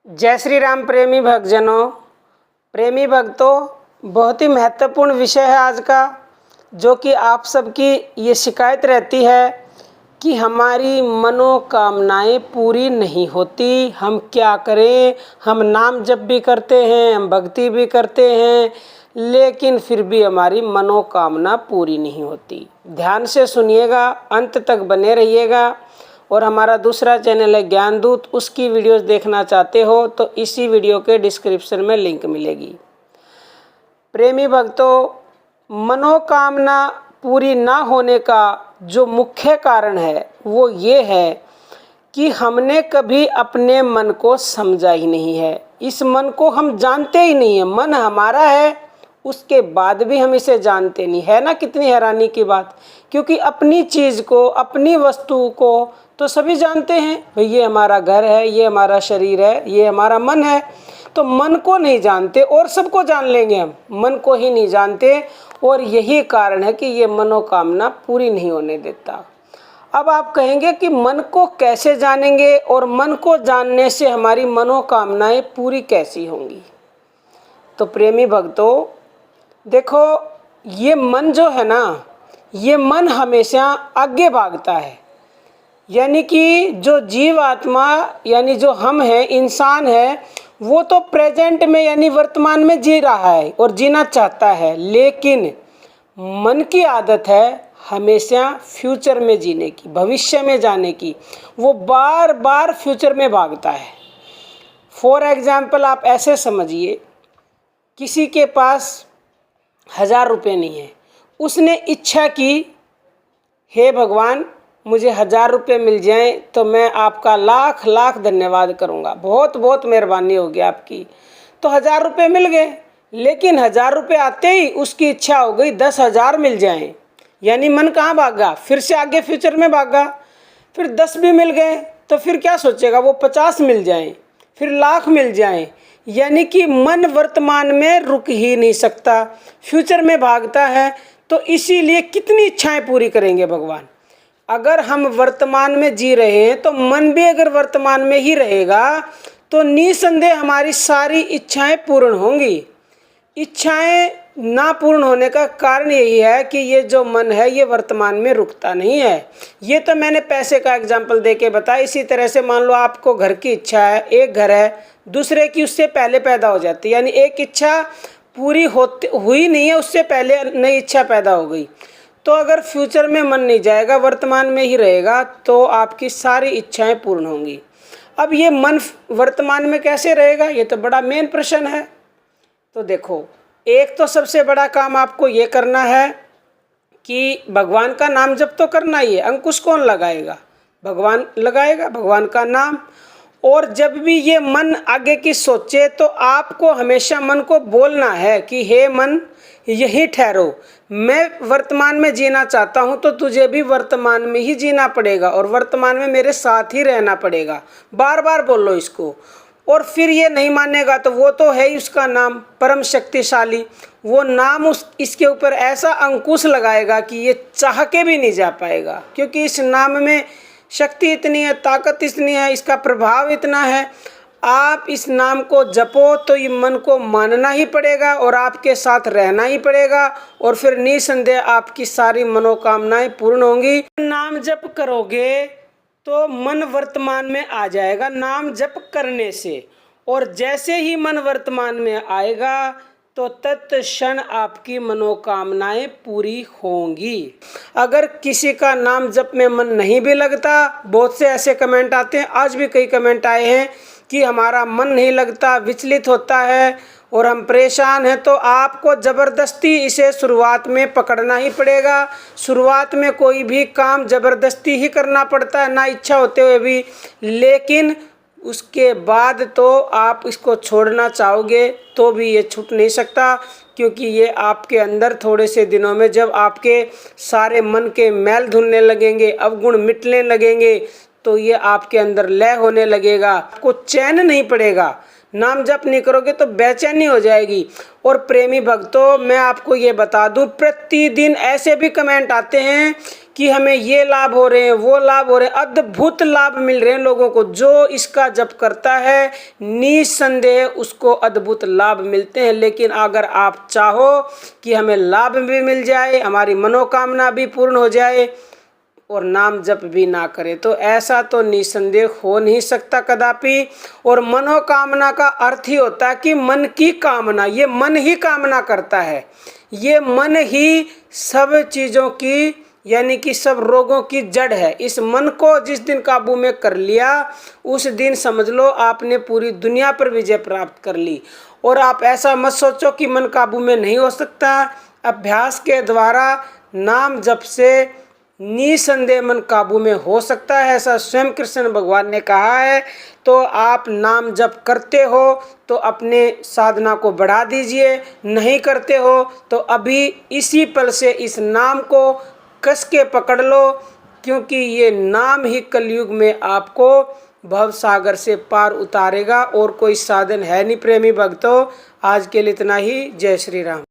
जय श्री राम प्रेमी भक्तजनों, प्रेमी भक्तों, बहुत ही महत्वपूर्ण विषय है आज का, जो कि आप सबकी ये शिकायत रहती है कि हमारी मनोकामनाएं पूरी नहीं होती। हम क्या करें? हम नाम जप भी करते हैं, हम भक्ति भी करते हैं, लेकिन फिर भी हमारी मनोकामना पूरी नहीं होती। ध्यान से सुनिएगा, अंत तक बने रहिएगा। और हमारा दूसरा चैनल है ज्ञानदूत, उसकी वीडियोस देखना चाहते हो तो इसी वीडियो के डिस्क्रिप्शन में लिंक मिलेगी। प्रेमी भक्तों, मनोकामना पूरी ना होने का जो मुख्य कारण है वो ये है कि हमने कभी अपने मन को समझा ही नहीं है। इस मन को हम जानते ही नहीं है। मन हमारा है, उसके बाद भी हम इसे जानते नहीं है ना। कितनी हैरानी की बात, क्योंकि अपनी चीज़ को, अपनी वस्तु को तो सभी जानते हैं, भाई ये हमारा घर है, ये हमारा शरीर है, ये हमारा मन है। तो मन को नहीं जानते और सबको जान लेंगे, हम मन को ही नहीं जानते। और यही कारण है कि ये मनोकामना पूरी नहीं होने देता। अब आप कहेंगे कि मन को कैसे जानेंगे और मन को जानने से हमारी मनोकामनाएं पूरी कैसी होंगी? तो प्रेमी भक्तों देखो, ये मन जो है ना, ये मन हमेशा आगे भागता है। यानी कि जो जीव आत्मा, यानी जो हम हैं, इंसान है, वो तो प्रेजेंट में यानी वर्तमान में जी रहा है और जीना चाहता है, लेकिन मन की आदत है हमेशा फ्यूचर में जीने की, भविष्य में जाने की। वो बार बार फ्यूचर में भागता है। फॉर एग्जाम्पल आप ऐसे समझिए, किसी के पास 1000 रुपये नहीं है, उसने इच्छा की, हे भगवान मुझे 1000 रुपये मिल जाएं तो मैं आपका लाख लाख धन्यवाद करूंगा, बहुत बहुत मेहरबानी होगी आपकी। तो 1000 रुपये मिल गए, लेकिन 1000 रुपये आते ही उसकी इच्छा हो गई 10,000 मिल जाएं। यानी मन कहाँ भागा? फिर से आगे फ्यूचर में भागा। फिर 10 भी मिल गए तो फिर क्या सोचेगा? वो 50 मिल जाएं, फिर लाख मिल जाएं। यानी कि मन वर्तमान में रुक ही नहीं सकता, फ्यूचर में भागता है। तो इसीलिए कितनी इच्छाएं पूरी करेंगे भगवान? अगर हम वर्तमान में जी रहे हैं तो मन भी अगर वर्तमान में ही रहेगा तो निसंदेह हमारी सारी इच्छाएं पूर्ण होंगी। इच्छाएं ना पूर्ण होने का कारण यही है कि ये जो मन है ये वर्तमान में रुकता नहीं है। ये तो मैंने पैसे का एग्जाम्पल दे के बताया। इसी तरह से मान लो आपको घर की इच्छा है, एक घर है, दूसरे की उससे पहले पैदा हो जाती है, यानी एक इच्छा पूरी हुई नहीं है, उससे पहले नई इच्छा पैदा हो गई। तो अगर फ्यूचर में मन नहीं जाएगा, वर्तमान में ही रहेगा, तो आपकी सारी इच्छाएं पूर्ण होंगी। अब ये मन वर्तमान में कैसे रहेगा? ये तो बड़ा मेन प्रश्न है। तो देखो, एक तो सबसे बड़ा काम आपको ये करना है कि भगवान का नाम जप तो करना ही है। अंकुश कौन लगाएगा? भगवान लगाएगा, भगवान का नाम। और जब भी ये मन आगे की सोचे तो आपको हमेशा मन को बोलना है कि हे मन, यही ठहरो, मैं वर्तमान में जीना चाहता हूँ तो तुझे भी वर्तमान में ही जीना पड़ेगा और वर्तमान में मेरे साथ ही रहना पड़ेगा। बार बार बोलो इसको। और फिर ये नहीं मानेगा तो वो तो है ही उसका नाम परम शक्तिशाली। वो नाम इसके ऊपर ऐसा अंकुश लगाएगा कि ये चाह के भी नहीं जा पाएगा, क्योंकि इस नाम में शक्ति इतनी है, ताकत इतनी है, इसका प्रभाव इतना है। आप इस नाम को जपो तो ये मन को मानना ही पड़ेगा और आपके साथ रहना ही पड़ेगा, और फिर निसंदेह आपकी सारी मनोकामनाएं पूर्ण होंगी। नाम जप करोगे तो मन वर्तमान में आ जाएगा नाम जप करने से, और जैसे ही मन वर्तमान में आएगा तो तत्क्षण आपकी मनोकामनाएं पूरी होंगी। अगर किसी का नाम जप में मन नहीं भी लगता, बहुत से ऐसे कमेंट आते हैं, आज भी कई कमेंट आए हैं कि हमारा मन नहीं लगता, विचलित होता है और हम परेशान हैं, तो आपको ज़बरदस्ती इसे शुरुआत में पकड़ना ही पड़ेगा। शुरुआत में कोई भी काम ज़बरदस्ती ही करना पड़ता है, ना इच्छा होते हुए भी, लेकिन उसके बाद तो आप इसको छोड़ना चाहोगे तो भी ये छूट नहीं सकता, क्योंकि ये आपके अंदर थोड़े से दिनों में जब आपके सारे मन के मैल धुलने लगेंगे, अवगुण मिटने लगेंगे, तो ये आपके अंदर लय होने लगेगा। आपको चैन नहीं पड़ेगा, नाम जप नहीं करोगे तो बेचैनी हो जाएगी। और प्रेमी भक्तों, मैं आपको ये बता दूं, प्रतिदिन ऐसे भी कमेंट आते हैं कि हमें ये लाभ हो रहे हैं, वो लाभ हो रहे हैं, अद्भुत लाभ मिल रहे हैं लोगों को। जो इसका जप करता है निसंदेह उसको अद्भुत लाभ मिलते हैं। लेकिन अगर आप चाहो कि हमें लाभ भी मिल जाए, हमारी मनोकामना भी पूर्ण हो जाए और नाम जप भी ना करें, तो ऐसा तो निसंदेह हो नहीं सकता कदापि। और मनोकामना का अर्थ ही होता है कि मन की कामना, ये मन ही कामना करता है, ये मन ही सब चीज़ों की यानी कि सब रोगों की जड़ है। इस मन को जिस दिन काबू में कर लिया उस दिन समझ लो आपने पूरी दुनिया पर विजय प्राप्त कर ली। और आप ऐसा मत सोचो कि मन काबू में नहीं हो सकता। अभ्यास के द्वारा नाम जप से निसंदेह मन काबू में हो सकता है, ऐसा स्वयं कृष्ण भगवान ने कहा है। तो आप नाम जप करते हो तो अपने साधना को बढ़ा दीजिए, नहीं करते हो तो अभी इसी पल से इस नाम को कस के पकड़ लो, क्योंकि ये नाम ही कलयुग में आपको भव सागर से पार उतारेगा और कोई साधन है नहीं। प्रेमी भक्तों, आज के लिए इतना ही। जय श्री राम।